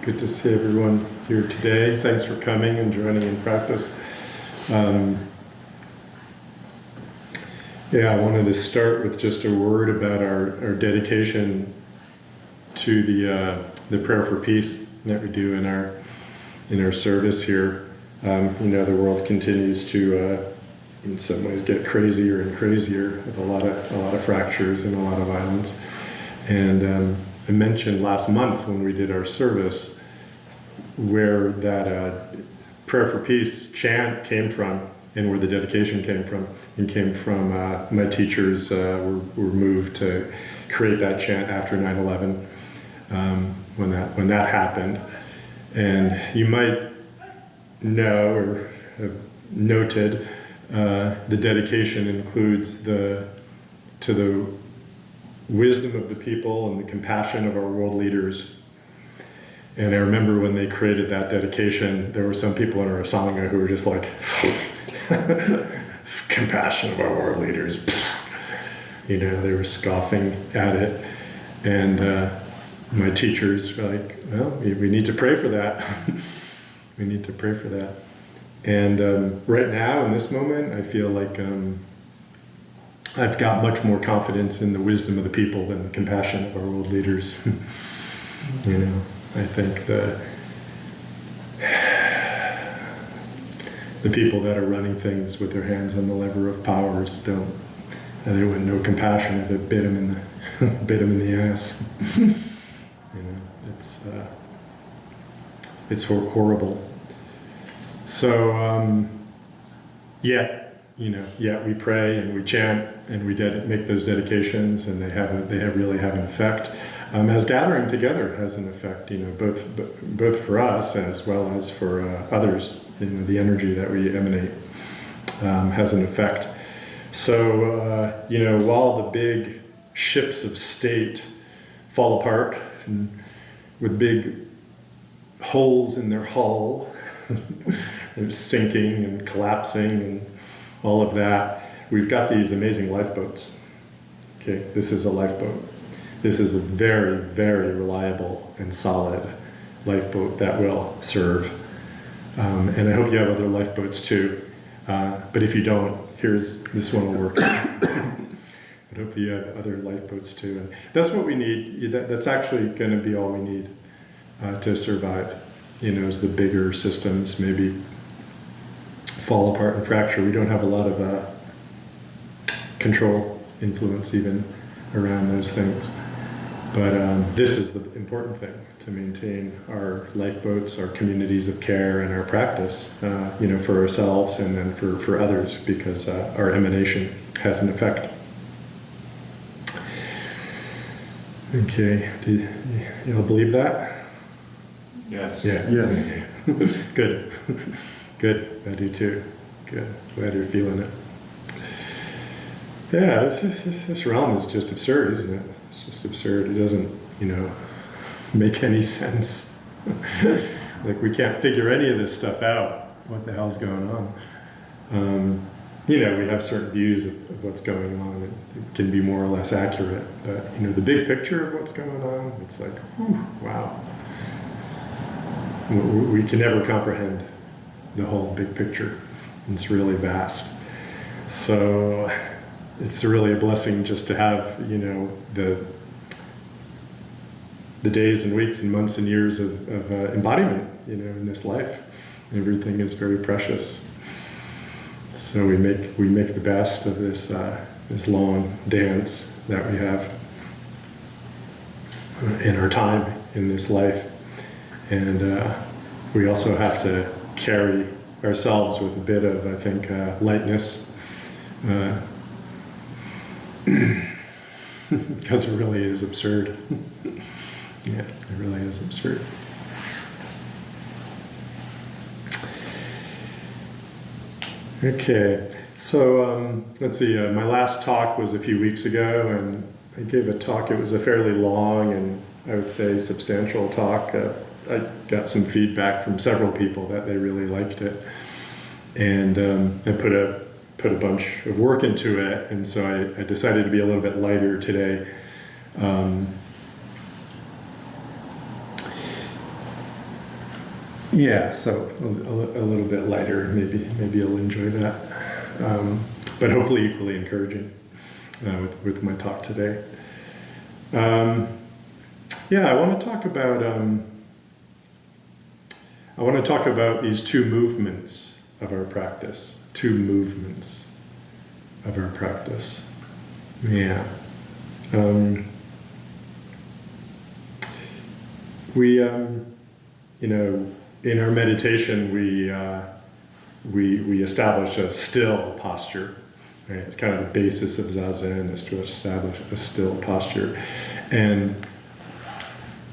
Good to see everyone here today. Thanks for coming and joining in practice. I wanted to start with just a word about our dedication to the prayer for peace that we do in our service here. The world continues to, in some ways, get crazier and crazier with a lot of fractures and a lot of violence. And I mentioned last month when we did our service where that prayer for peace chant came from and where the dedication came from. It came from my teachers were moved to create that chant after 9/11 when that happened. And you might know or have noted the dedication includes to the wisdom of the people and the compassion of our world leaders. And I remember when they created that dedication, there were some people in our Sangha who were just like, compassion of our world leaders. They were scoffing at it. And my teachers were like, well, we need to pray for that. We need to pray for that. And right now, in this moment, I feel like I've got much more confidence in the wisdom of the people than the compassion of our world leaders. I think the people that are running things with their hands on the lever of powers they wouldn't know compassion if it bit them in the ass. It's horrible. So we pray and we chant and we make those dedications, and they really have an effect. As gathering together has an effect, both for us as well as for others. The energy that we emanate has an effect. So while the big ships of state fall apart and with big holes in their hull, they're sinking and collapsing and all of that, we've got these amazing lifeboats. Okay, this is a lifeboat. This is a very, very reliable and solid lifeboat that will serve. And I hope you have other lifeboats too. But if you don't, this one will work. But hopefully you have other lifeboats too. And that's what we need. That's actually going to be all we need to survive. As the bigger systems maybe fall apart and fracture. We don't have a lot of control, influence even around those things. But this is the important thing, to maintain our lifeboats, our communities of care, and our practice, for ourselves and then for others, because our emanation has an effect. Okay, do you all believe that? Yes. Yeah. Yes. Good. Good. I do too. Good. Glad you're feeling it. Yeah, this realm is just absurd, isn't it? It's just absurd. It doesn't, make any sense. Like, we can't figure any of this stuff out. What the hell's going on? We have certain views of what's going on. It can be more or less accurate. But, the big picture of what's going on, it's like, whew, wow. We can never comprehend the whole big picture. It's really vast. So it's really a blessing just to have, the days and weeks and months and years of embodiment, in this life. Everything is very precious. So we make the best of this long dance that we have in our time in this life. And we also have to carry ourselves with a bit of, I think, lightness, because it really is absurd. Yeah, it really is absurd. Okay, so let's see, my last talk was a few weeks ago, and I gave a talk. It was a fairly long and, I would say, substantial talk. I got some feedback from several people that they really liked it, and I put a bunch of work into it, and so I decided to be a little bit lighter today. Yeah, so a little bit lighter, maybe you'll enjoy that. But hopefully equally encouraging with my talk today. Yeah, I want to talk about these two movements of our practice. Two movements of our practice. Yeah. We, in our meditation, we establish a still posture. Right? It's kind of the basis of Zazen, is to establish a still posture. And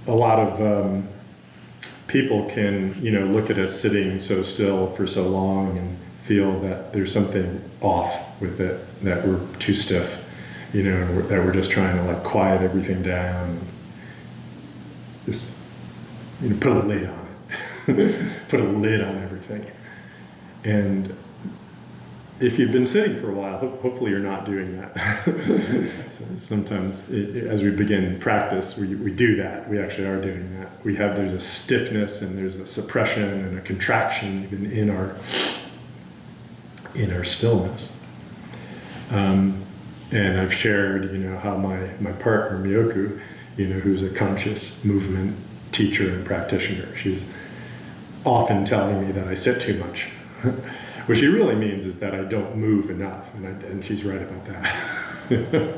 a lot of people can, look at us sitting so still for so long and feel that there's something off with it, that we're too stiff, that we're just trying to like quiet everything down, just put a lid on it, put a lid on everything. And if you've been sitting for a while, hopefully you're not doing that. So sometimes, as we begin practice, we do that. We actually are doing that. There's a stiffness and there's a suppression and a contraction even in our stillness. And I've shared, how my partner Miyoku, who's a conscious movement teacher and practitioner, she's often telling me that I sit too much. What she really means is that I don't move enough, and she's right about that.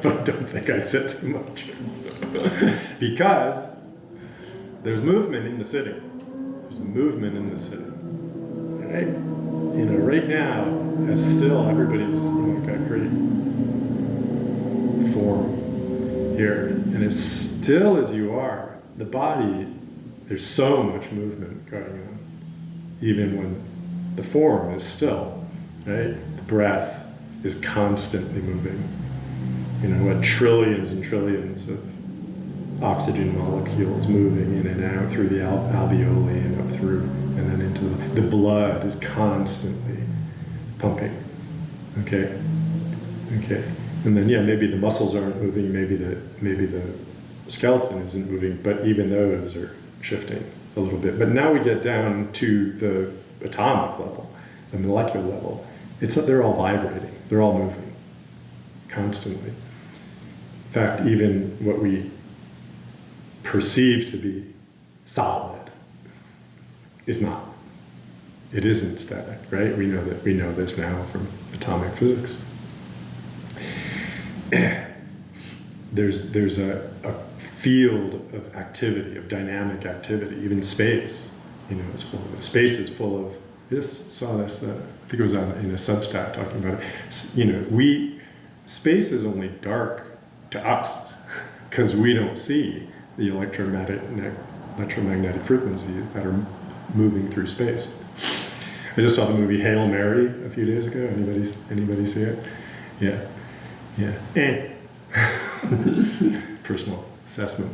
But I don't think I sit too much. Because there's movement in the sitting. There's movement in the sitting. Right? Right now, as still, everybody's got great form here. And as still as you are, the body, there's so much movement going on. Even when the form is still, right? The breath is constantly moving. What trillions and trillions of oxygen molecules moving in and out through the alveoli and up through, and then into the blood is constantly pumping. Okay. And then maybe the muscles aren't moving, maybe the skeleton isn't moving, but even those are shifting a little bit. But now we get down to the atomic level, the molecular level. They're all vibrating. They're all moving constantly. In fact, even what we perceive to be solid is not. It isn't static, right? We know this now from atomic physics. There's a field of activity, of dynamic activity, even space. It's full of it. Space is full of. I just saw this. I think it was in a Substack talking about it. Space is only dark to us because we don't see the electromagnetic frequencies that are moving through space. I just saw the movie Hail Mary a few days ago. Anybody see it? Yeah. Personal assessment.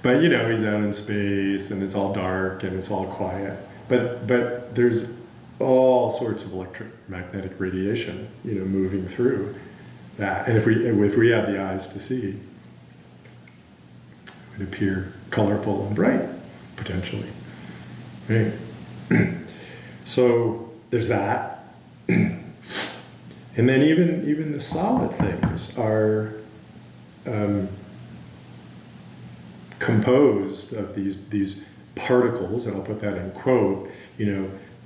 But he's out in space and it's all dark and it's all quiet. But there's all sorts of electromagnetic radiation, moving through that. And if we had the eyes to see, it would appear colorful and bright, potentially. Right? So there's that. And then even the solid things are composed of these particles, and I'll put that in quote,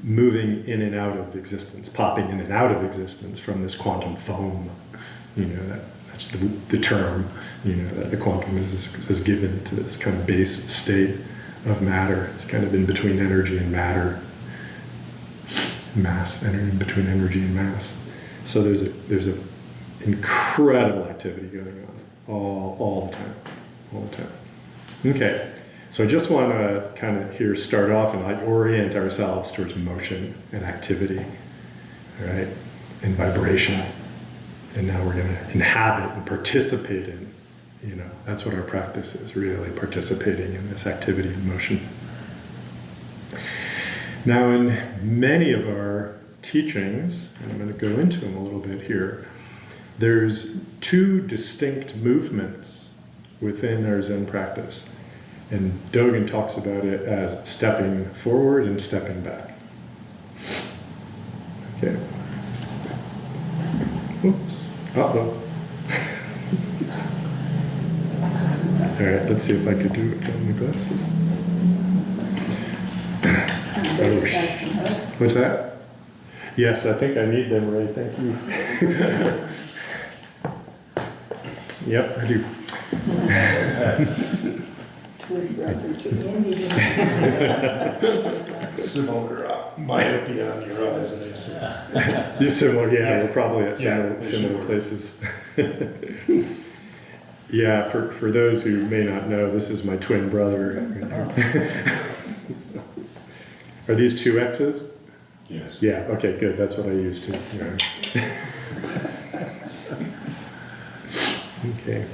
moving in and out of existence, popping in and out of existence from this quantum foam. That's the term, that the quantum is given to this kind of base state of matter. It's kind of in between energy and matter, mass, in between energy and mass. So there's a incredible activity going on all the time. Okay, so I just want to kind of here start off and orient ourselves towards motion and activity, all right, and vibration. And now we're going to inhabit and participate in, that's what our practice is, really participating in this activity and motion. Now, in many of our teachings, and I'm going to go into them a little bit here, there's two distinct movements within our Zen practice. And Dogen talks about it as stepping forward and stepping back. Okay. Oops. Uh-oh. All right, let's see if I could do it without my glasses. Oh, what's that? Yes, I think I need them, Ray. Thank you. Yep, I do. Twin brother to Andy. Similar myopia on your eyes, I assume. You're similar, yeah, Yes. we're probably at similar places. Yeah, for those who may not know, this is my twin brother. Are these two X's? Yes. Yeah, okay, good, that's what I used to. Yeah. Okay.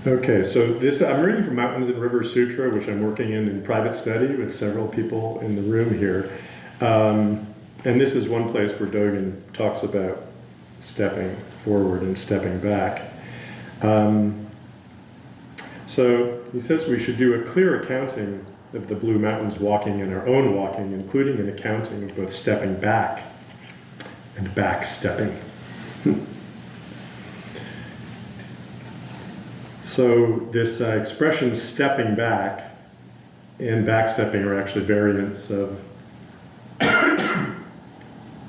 Okay, so this, I'm reading from Mountains and Waters Sutra, which I'm working in private study with several people in the room here. And this is one place where Dogen talks about stepping forward and stepping back. So he says we should do a clear accounting of the Blue Mountains walking and our own walking, including an accounting of both stepping back and back stepping. So this expression stepping back and backstepping are actually variants of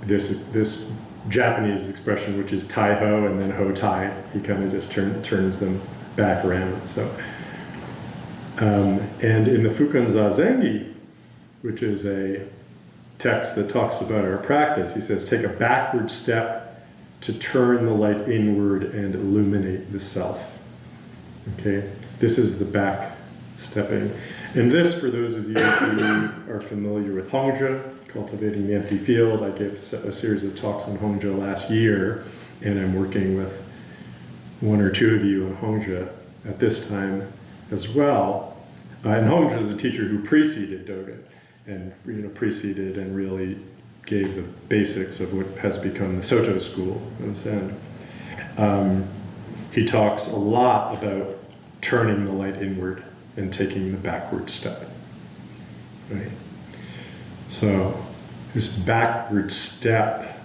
this Japanese expression, which is tai-ho and then ho-tai. He kind of just turns them back around. So, and in the Fukan Zazengi, which is a text that talks about our practice, he says, take a backward step to turn the light inward and illuminate the self. Okay, this is the back stepping. And this, for those of you who are familiar with Hongzhi, cultivating the empty field, I gave a series of talks on Hongzhi last year, and I'm working with one or two of you on Hongzhi at this time as well. And Hongzhi is a teacher who preceded Dogen, and preceded and really gave the basics of what has become the Soto school of Zen. He talks a lot about turning the light inward and taking the backward step. Right? So this backward step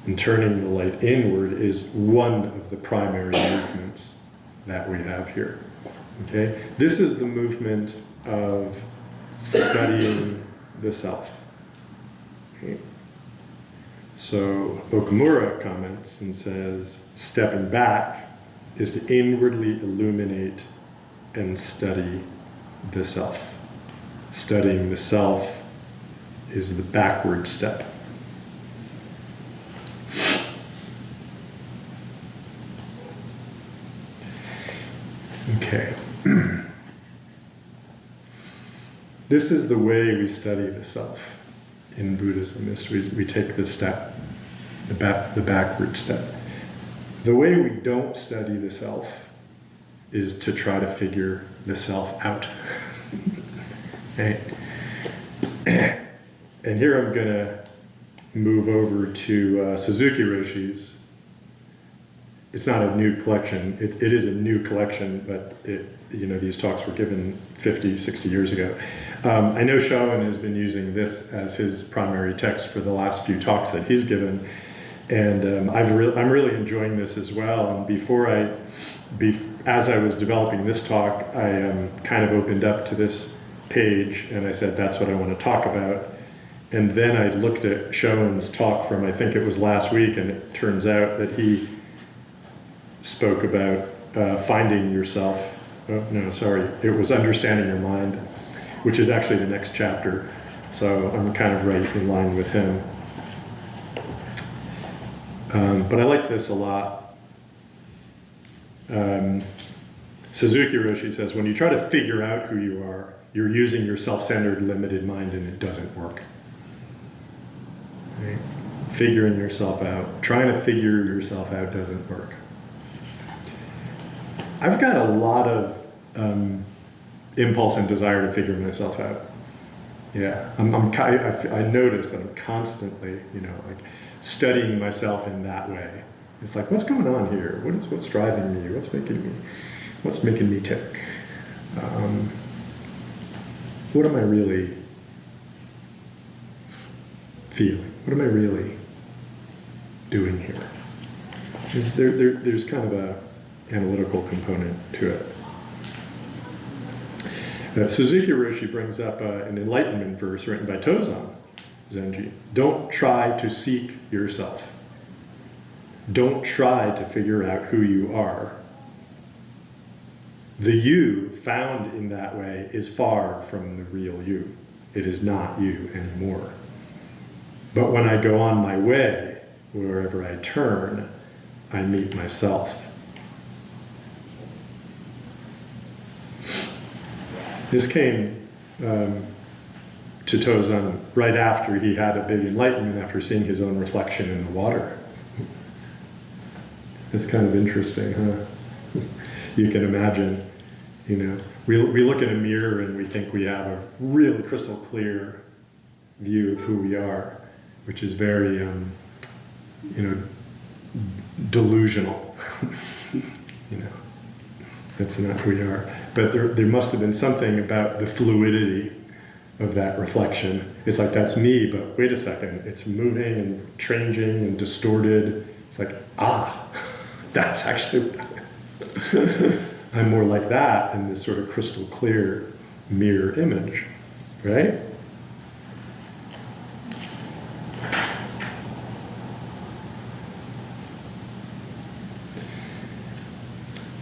and turning the light inward is one of the primary movements that we have here. Okay? This is the movement of studying the self. Okay? So Okamura comments and says, stepping back is to inwardly illuminate and study the self. Studying the self is the backward step. Okay. This is the way we study the self in Buddhism. We take the step, the backward step. The way we don't study the self is to try to figure the self out. Okay. And here I'm going to move over to Suzuki Roshi's. It's not a new collection. It is a new collection, but these talks were given 50, 60 years ago. I know Shawan has been using this as his primary text for the last few talks that he's given. And I'm really enjoying this as well. And as I was developing this talk, I kind of opened up to this page and I said, that's what I want to talk about. And then I looked at Shawan's talk from, I think it was last week, and it turns out that he spoke about finding yourself. Oh, no, sorry. It was understanding your mind, which is actually the next chapter. So I'm kind of right in line with him. But I like this a lot. Suzuki Roshi says, when you try to figure out who you are, you're using your self-centered, limited mind, and it doesn't work. Right? Figuring yourself out, trying to figure yourself out doesn't work. I've got a lot of impulse and desire to figure myself out. Yeah, I notice that I'm constantly, studying myself in that way. It's like, what's going on here? What's driving me? What's making me tick? What am I really feeling? What am I really doing here? There's kind of a analytical component to it. Suzuki Roshi brings up an enlightenment verse written by Tozan Zenji. Don't try to seek yourself. Don't try to figure out who you are. The you found in that way is far from the real you. It is not you anymore. But when I go on my way, wherever I turn, I meet myself. This came to Tozan right after he had a big enlightenment, after seeing his own reflection in the water. It's kind of interesting, huh? You can imagine, you know, we look in a mirror and we think we have a really crystal clear view of who we are, which is very, you know, delusional. You know, that's not who we are. But there must have been something about the fluidity of that reflection. It's like, that's me, but wait a second, it's moving and changing and distorted. It's like, that's actually, I'm more like that in this sort of crystal clear mirror image, right?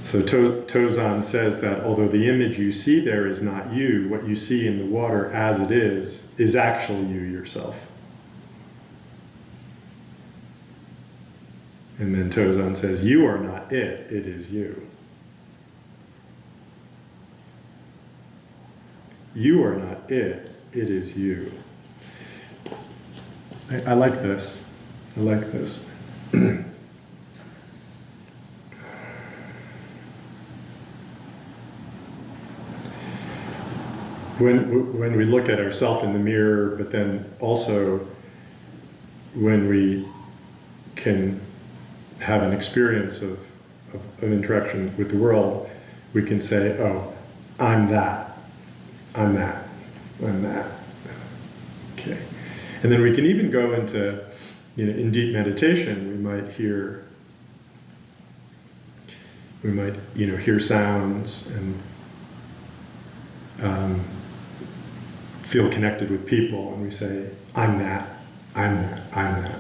So Tozan says that although the image you see there is not you, what you see in the water as it is actually you yourself. And then Tozan says, you are not it, it is you. You are not it, it is you. I like this. I like this. When we look at ourselves in the mirror, but then also when we can have an experience of interaction with the world, we can say, oh, I'm that, I'm that, I'm that. Okay. And then we can even go into, you know, in deep meditation, we might hear, hear sounds and feel connected with people, and we say, I'm that, I'm that, I'm that.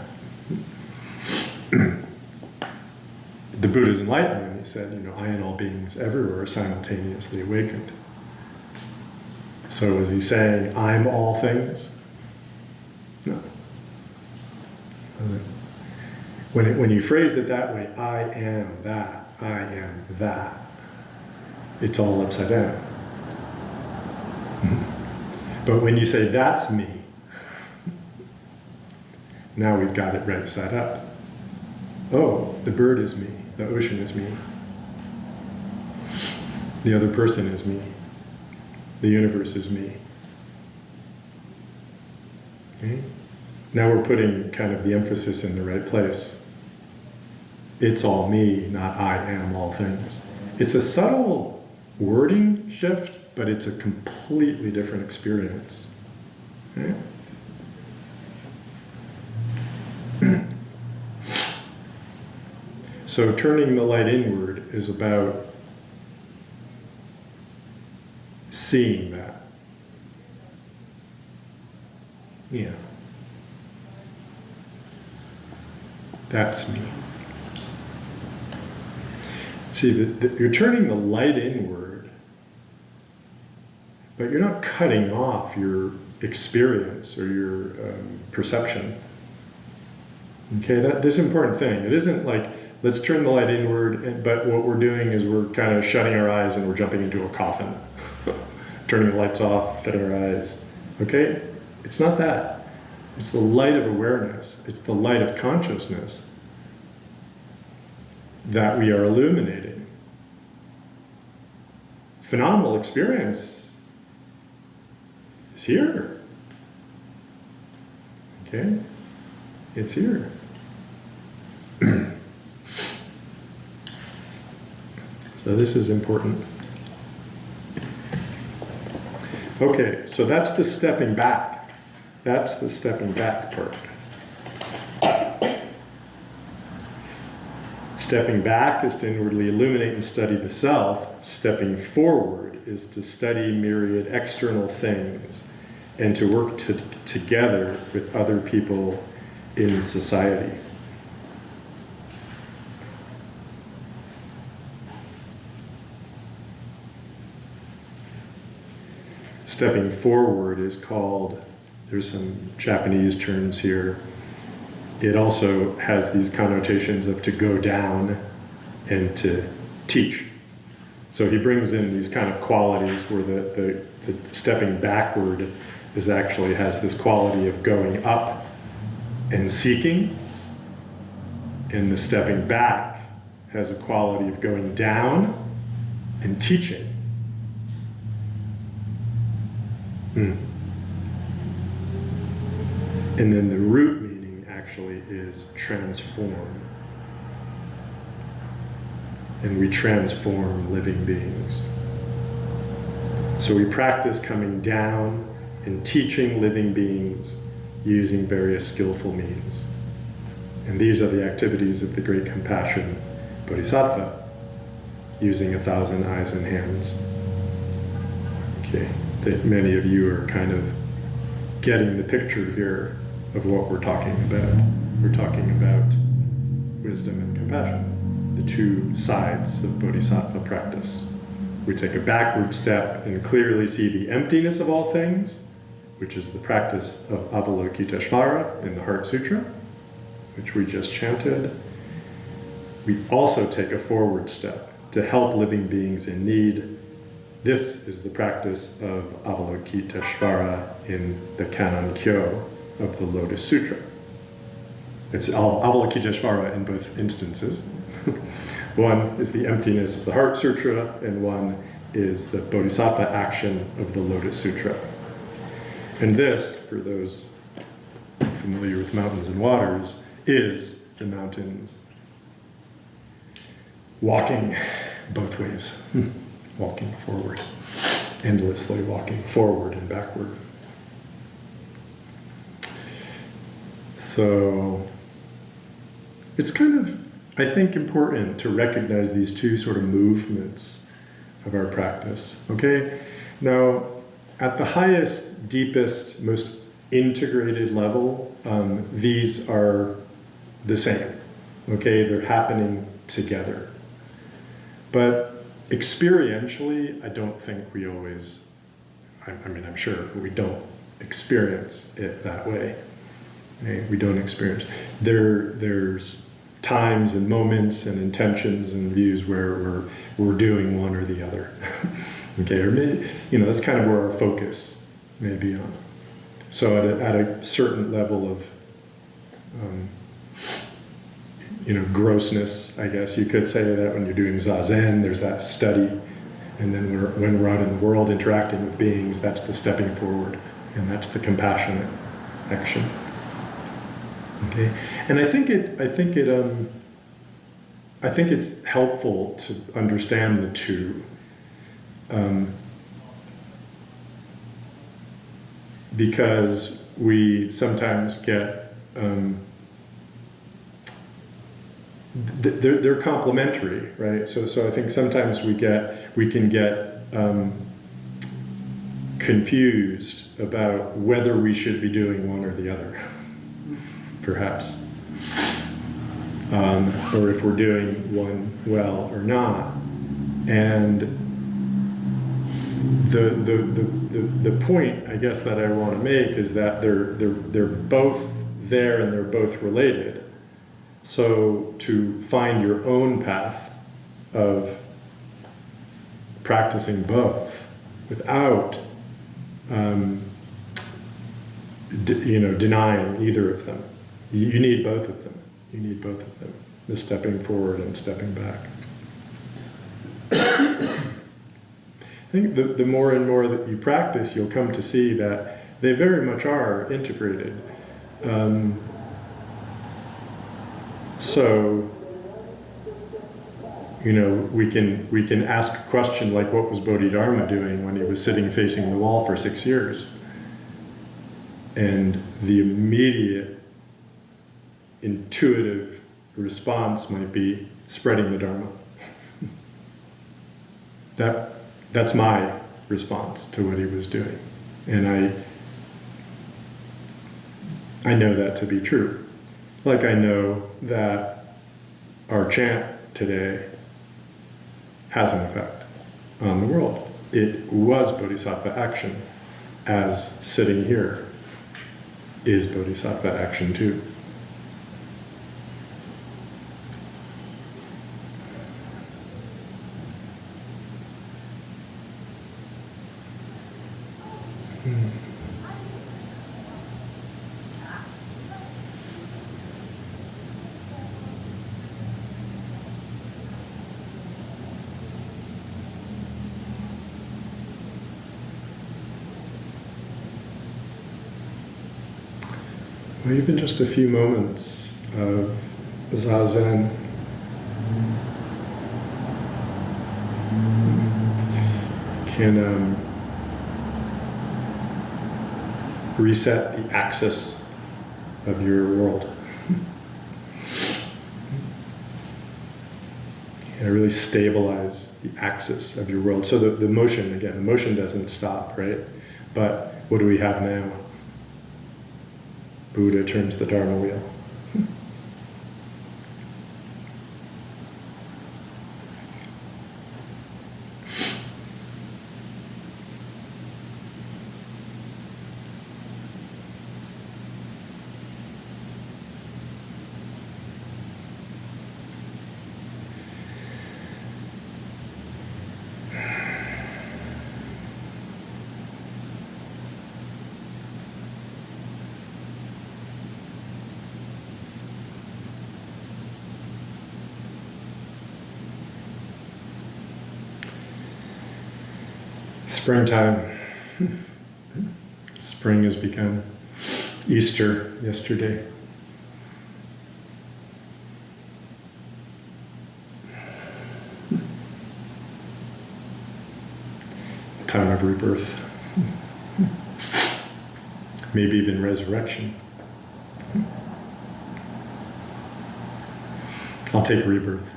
The Buddha's enlightenment, he said, you know, I and all beings everywhere are simultaneously awakened. So was he saying, I'm all things? No. When you phrase it that way, I am that, I am that, it's all upside down. But when you say, that's me, now we've got it right side up. Oh, the bird is me, the ocean is me, the other person is me, the universe is me. Okay? Now we're putting kind of the emphasis in the right place. It's all me, not I am all things. It's a subtle wording shift, but it's a completely different experience. Okay? So turning the light inward is about seeing that. Yeah. That's me. See, you're turning the light inward, but you're not cutting off your experience or your perception. Okay, this is an important thing. It isn't like, let's turn the light inward, but what we're doing is we're kind of shutting our eyes and we're jumping into a coffin. Turning the lights off, shutting our eyes. Okay? It's not that. It's the light of awareness. It's the light of consciousness that we are illuminating. Phenomenal experience is here. Okay? It's here. So this is important. Okay, so that's the stepping back. That's the stepping back part. Stepping back is to inwardly illuminate and study the self. Stepping forward is to study myriad external things and to work together with other people in society. Stepping forward is called, there's some Japanese terms here. It also has these connotations of to go down and to teach. So he brings in these kind of qualities where the stepping backward is actually has this quality of going up and seeking, and the stepping back has a quality of going down and teaching. And then the root meaning actually is transform. And we transform living beings. So we practice coming down and teaching living beings using various skillful means. And these are the activities of the great compassion Bodhisattva, using 1,000 eyes and hands. Okay. That many of you are kind of getting the picture here of what we're talking about. We're talking about wisdom and compassion, the two sides of Bodhisattva practice. We take a backward step and clearly see the emptiness of all things, which is the practice of Avalokiteshvara in the Heart Sutra, which we just chanted. We also take a forward step to help living beings in need. This is the practice of Avalokiteshvara in the Canon Kyo of the Lotus Sutra. It's Avalokiteshvara in both instances. One is the emptiness of the Heart Sutra, and one is the Bodhisattva action of the Lotus Sutra. And this, for those familiar with Mountains and Waters, is the mountains walking both ways. Walking forward, endlessly walking forward and backward. So it's kind of, I think, important to recognize these two sort of movements of our practice, okay? Now, at the highest, deepest, most integrated level, these are the same, okay? They're happening together. But experientially, I don't think we always, I mean, I'm sure, but we don't experience it that way. Okay? We don't experience. There's times and moments and intentions and views where we're doing one or the other. Okay, or maybe, that's kind of where our focus may be on. So at a certain level of grossness, I guess you could say that when you're doing Zazen, there's that study. And then when we're out in the world interacting with beings, that's the stepping forward. And that's the compassionate action. Okay? And I think it's helpful to understand the two. Because we sometimes get they're complementary, right? So I think sometimes we can get confused about whether we should be doing one or the other, perhaps, or if we're doing one well or not. And the point, I guess, that I want to make is that they're both there and they're both related. So to find your own path of practicing both without denying either of them. You need both of them. You need both of them. The stepping forward and stepping back. I think the more and more that you practice, you'll come to see that they very much are integrated. So, we can ask a question like, what was Bodhidharma doing when he was sitting facing the wall for 6 years? And the immediate intuitive response might be spreading the Dharma. That's my response to what he was doing. And I know that to be true. Like I know that our chant today has an effect on the world. It was Bodhisattva action, as sitting here is Bodhisattva action too. Well, even just a few moments of zazen can reset the axis of your world. And really stabilize the axis of your world. So the motion, again, the motion doesn't stop, right? But what do we have now? Buddha turns the Dharma wheel. Springtime. Spring has become Easter yesterday. Time of rebirth. Maybe even resurrection. I'll take rebirth.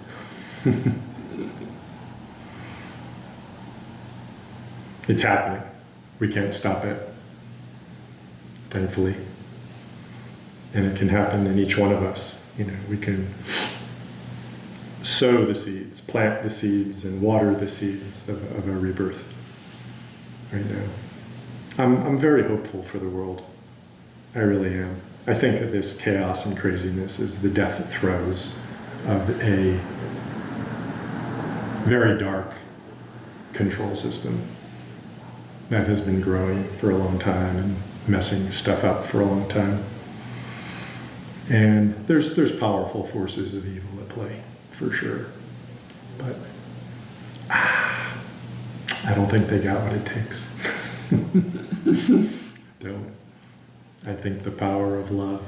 It's happening. We can't stop it, thankfully. And it can happen in each one of us. We can sow the seeds, plant the seeds, and water the seeds of our rebirth right now. I'm very hopeful for the world. I really am. I think that this chaos and craziness is the death throes of a very dark control system that has been growing for a long time and messing stuff up for a long time. And there's powerful forces of evil at play, for sure. But I don't think they got what it takes. Don't. I think the power of love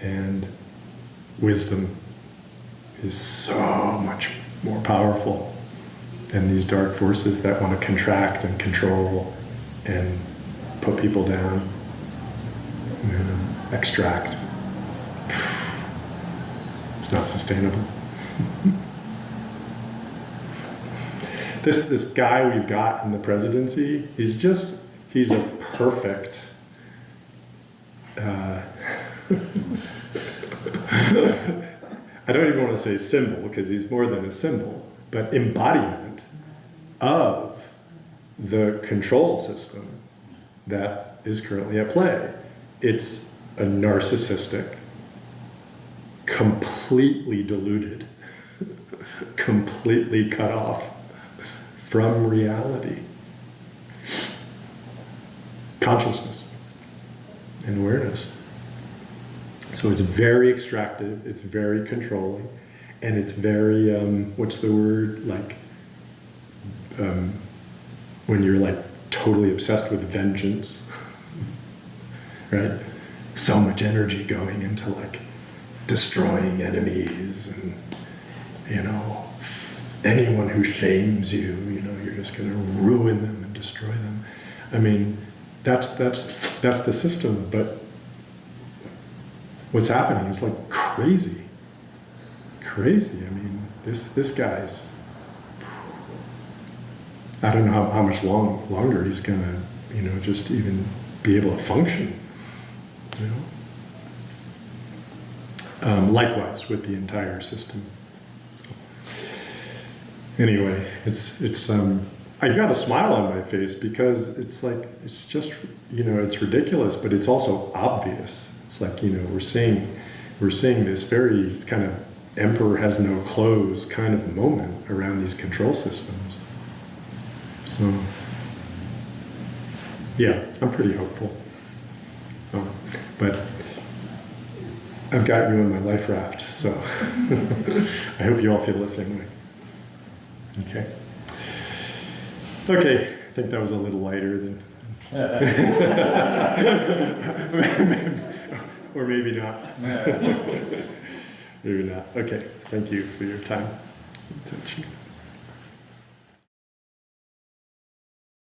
and wisdom is so much more powerful than these dark forces that want to contract and control and put people down, extract. It's not sustainable. This guy we've got in the presidency, he's a perfect I don't even want to say symbol, because he's more than a symbol, but embodiment of the control system that is currently at play. It's a narcissistic, completely deluded, completely cut off from reality consciousness and awareness. So it's very extractive, it's very controlling, and it's very, what's the word, like, when you're like totally obsessed with vengeance, right? So much energy going into like destroying enemies and, anyone who shames you, you're just going to ruin them and destroy them. I mean, that's the system. But what's happening is like crazy. I mean, this guy's. I don't know how much longer he's going to, just even be able to function. Likewise with the entire system. So, anyway, it's I've got a smile on my face because it's like, it's just, it's ridiculous, but it's also obvious. It's like, we're seeing this very kind of emperor has no clothes kind of moment around these control systems. So, yeah, I'm pretty hopeful. But I've got you on my life raft, so I hope you all feel the same way. Okay, I think that was a little lighter than... or maybe not. Maybe not. Okay, thank you for your time and attention.